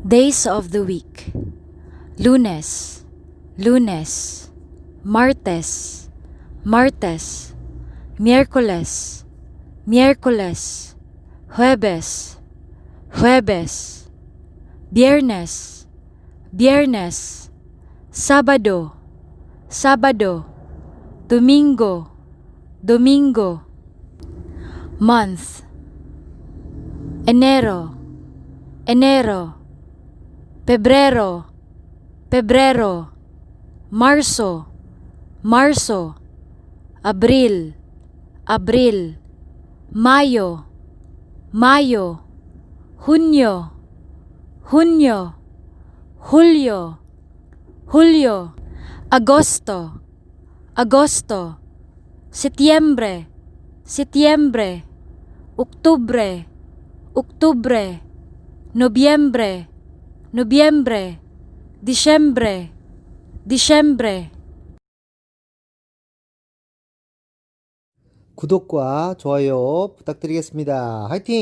Days of the week: Lunes, Lunes; Martes, Martes; Miyerkules, Miyerkules; Huwebes, Huwebes; Biyernes, Biyernes; Sabado, Sabado; Domingo, Domingo. Month: Enero, Enero; Pebrero, Pebrero; Marso, Marso; Abril, Abril; Mayo, Mayo; Hunyo, Hunyo; Hulyo, Hulyo; Agosto, Agosto; Setyembre, Setyembre; Oktubre, Oktubre; Nobyembre, Nobyembre; Disyembre, Disyembre. 구독과 좋아요 부탁드리겠습니다. 화이팅!